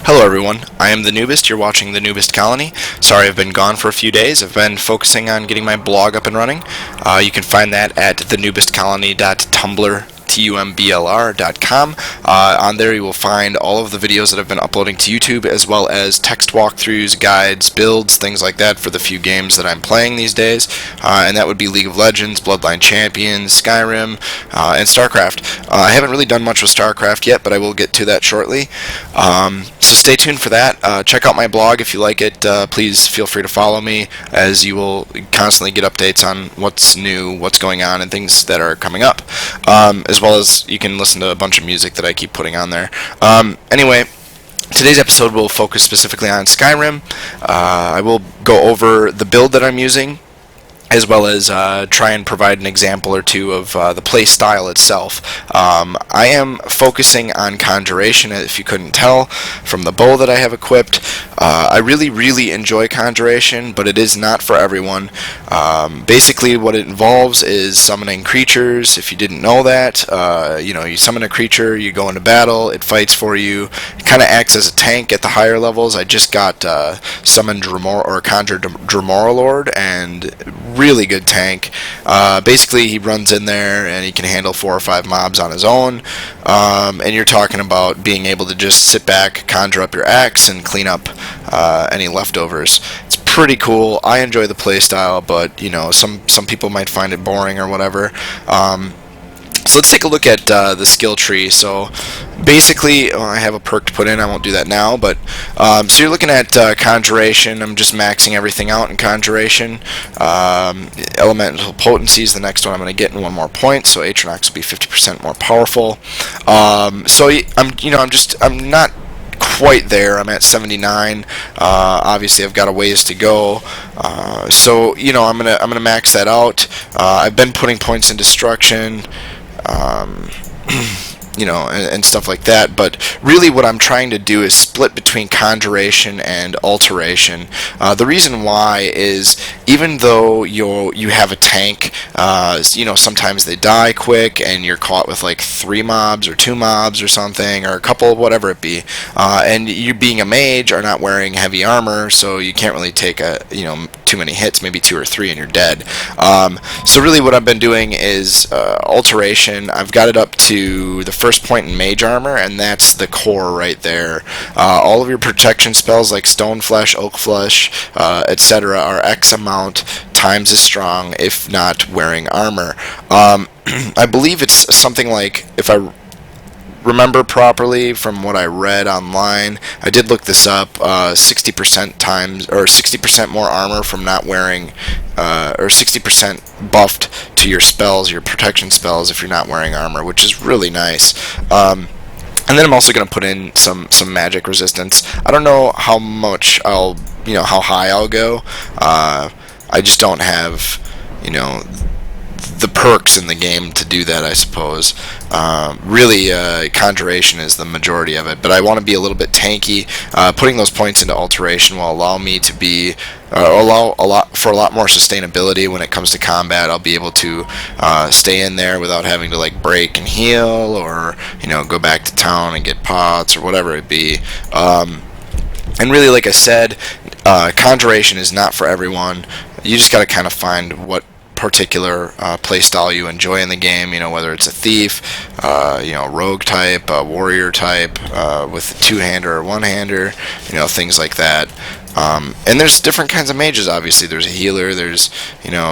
Hello everyone, I am the Noobist, you're watching the Noobist Colony. Sorry I've been gone for a few days, I've been focusing on getting my blog up and running. You can find that at thenoobistcolony.tumblr.com. On there you will find all of the videos that I've been uploading to YouTube, as well as text walkthroughs, guides, builds, things like that for the few games that I'm playing these days. And that would be League of Legends, Bloodline Champions, Skyrim, and StarCraft. I haven't really done much with StarCraft yet, but I will get to that shortly. So stay tuned for that. Check out my blog if you like it. Please feel free to follow me, as you will constantly get updates on what's new, what's going on, and things that are coming up. As well as you can listen to a bunch of music that I keep putting on there. Anyway, today's episode will focus specifically on Skyrim. I will go over the build that I'm using, as well as try and provide an example or two of the play style itself. I am focusing on Conjuration, if you couldn't tell from the bow that I have equipped. I really enjoy Conjuration, but it is not for everyone. Basically what it involves is summoning creatures. If you didn't know that, you summon a creature, you go into battle, it fights for you. It kind of acts as a tank at the higher levels. I just got summoned conjured Dremorlord, and really good tank. Basically he runs in there and he can handle 4 or 5 mobs on his own, and you're talking about being able to just sit back, conjure up your axe, and clean up any leftovers. It's pretty cool. I enjoy the playstyle, but some people might find it boring or whatever. So let's take a look at the skill tree. So basically, I have a perk to put in. I won't do that now, but so you're looking at Conjuration. I'm just maxing everything out in Conjuration. Elemental Potency is the next one I'm going to get in 1 more point, so Atronox will be 50% more powerful. So I'm not quite there. I'm at 79. Obviously I've got a ways to go. So I'm gonna max that out. I've been putting points in Destruction, and stuff like that, but really what I'm trying to do is split between Conjuration and Alteration. The reason why is, even though you have a tank, sometimes they die quick and you're caught with like 3 mobs or 2 mobs or something, or a couple, whatever it be, and you, being a mage, are not wearing heavy armor, so you can't really take too many hits, maybe 2 or 3, and you're dead. So really what I've been doing is Alteration. I've got it up to the first point in mage armor, and that's the core right there. All of your protection spells like Stone Flesh, Oak Flesh, etc. are X amount times as strong, if not wearing armor. I believe it's something like, if I remember properly from what I read online, I did look this up, 60% times, or 60% more armor from not wearing, or 60% buffed to your spells, your protection spells, if you're not wearing armor, which is really nice. And then I'm also going to put in some magic resistance. I don't know how much how high I'll go. I just don't have, the perks in the game to do that, I suppose. Really, Conjuration is the majority of it, but I want to be a little bit tanky. Putting those points into Alteration will allow me to be allow a lot more sustainability when it comes to combat. I'll be able to stay in there without having to like break and heal, or go back to town and get pots, or whatever it be. And really, like I said, Conjuration is not for everyone. You just got to kind of find what particular playstyle you enjoy in the game, whether it's a thief, rogue type, warrior type, with a 2-hander or 1-hander, things like that. And there's different kinds of mages, obviously. There's a healer, there's,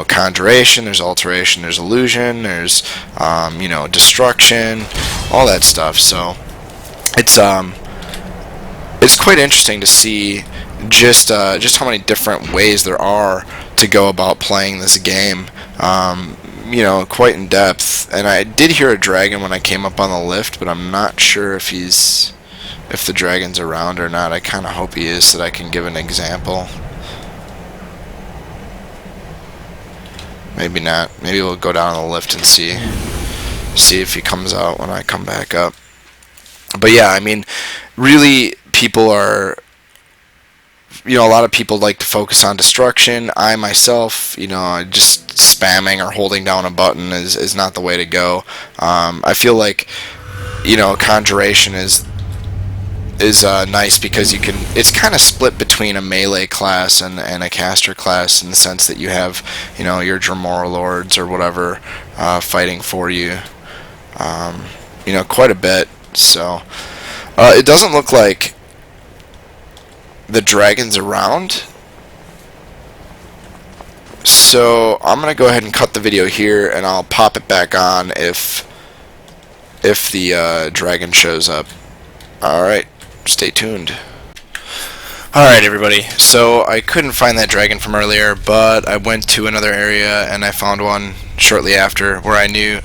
Conjuration, there's Alteration, there's Illusion, there's, Destruction, all that stuff. So it's quite interesting to see just how many different ways there are to go about playing this game. Quite in depth. And I did hear a dragon when I came up on the lift, but I'm not sure if the dragon's around or not. I kind of hope he is, so that I can give an example. Maybe not. Maybe we'll go down on the lift and see if he comes out when I come back up. But yeah, really, people are, a lot of people like to focus on destruction. I myself, just spamming or holding down a button is not the way to go. I feel like, Conjuration is is nice because you can. It's kind of split between a melee class and a caster class in the sense that you have, you know, your Dremora Lords or whatever fighting for you. You know, quite a bit. So it doesn't look like the dragon's around. So I'm gonna go ahead and cut the video here, and I'll pop it back on if the dragon shows up. All right. Stay tuned. Alright everybody, so I couldn't find that dragon from earlier, but I went to another area and I found one shortly after where I knew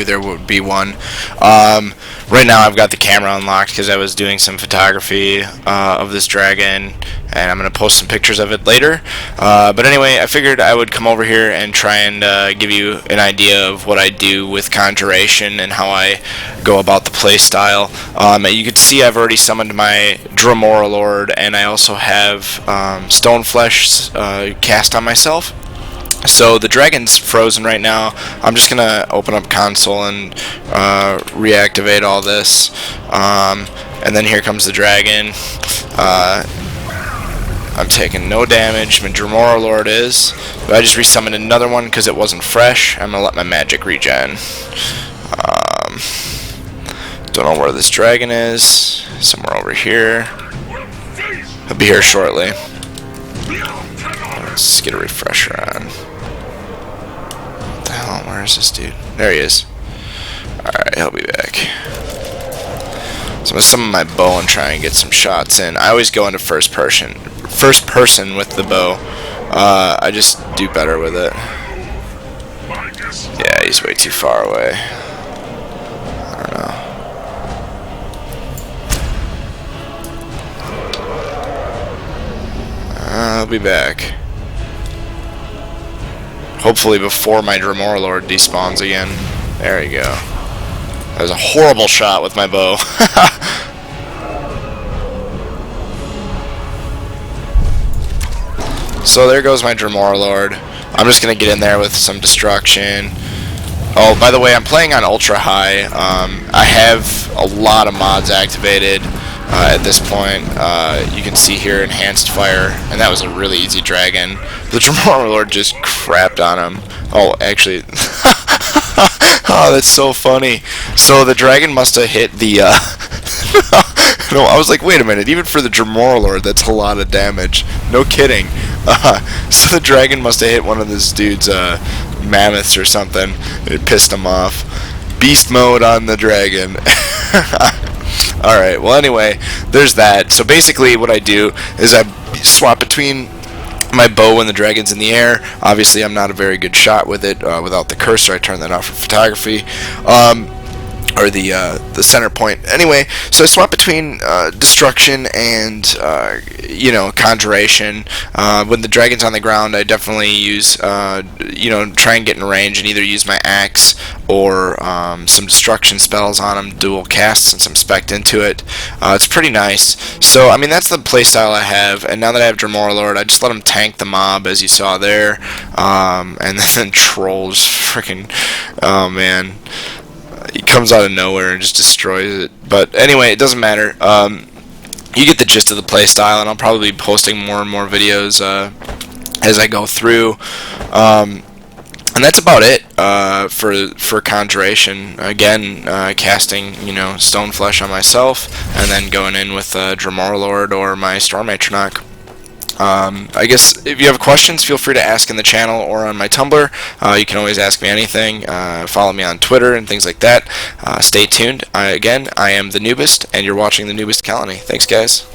there would be one. Right now I've got the camera unlocked because I was doing some photography of this dragon, and I'm going to post some pictures of it later. But anyway, I figured I would come over here and try and give you an idea of what I do with Conjuration and how I go about the play style. You can see I've already summoned my Dremora Lord, and I also have Stoneflesh cast on myself. So the dragon's frozen right now. I'm just gonna open up console and reactivate all this, and then here comes the dragon. I'm taking no damage. My Dremora Lord is. But I just resummoned another one because it wasn't fresh. I'm gonna let my magic regen. Don't know where this dragon is. Somewhere over here. He'll be here shortly. Let's get a refresher on. What the hell? Where is this dude? There he is. Alright, he'll be back. So I'm gonna summon my bow and try and get some shots in. I always go into first person with the bow. I just do better with it. Yeah, he's way too far away. I don't know. I'll be back. Hopefully before my Dremora Lord despawns again. There you go. That was a horrible shot with my bow. So there goes my Dremora Lord. I'm just going to get in there with some destruction. Oh, by the way, I'm playing on ultra high. I have a lot of mods activated at this point. You can see here enhanced fire, and that was a really easy dragon. The Dremora Lord just crapped on him. Oh, actually, oh, that's so funny. So the dragon must have hit the. No, I was like, wait a minute. Even for the Dremora Lord, that's a lot of damage. No kidding. So the dragon must have hit one of this dude's mammoths or something. It pissed him off. Beast mode on the dragon. Alright, well anyway, there's that. So basically what I do is I swap between my bow when the dragon's in the air. Obviously I'm not a very good shot with it without the cursor. I turn that off for photography. Or the center point. Anyway, so I swap between destruction and you know, conjuration. When the dragon's on the ground, I definitely use you know, try and get in range and either use my axe or some destruction spells on him, dual cast and some spec into it. It's pretty nice. So I mean, that's the playstyle I have. And now that I have Dremora Lord, I just let him tank the mob as you saw there, and then Troll just freaking, oh man. He comes out of nowhere and just destroys it. But anyway, it doesn't matter. You get the gist of the playstyle, and I'll probably be posting more and more videos as I go through. And that's about it for Conjuration. Again, casting, you know, Stoneflesh on myself, and then going in with Dremora Lord or my Storm Atronach. I guess if you have questions, feel free to ask in the channel or on my Tumblr. You can always ask me anything. Follow me on Twitter and things like that. Stay tuned. Again, I am the Noobist, and you're watching the Noobist Colony. Thanks, guys.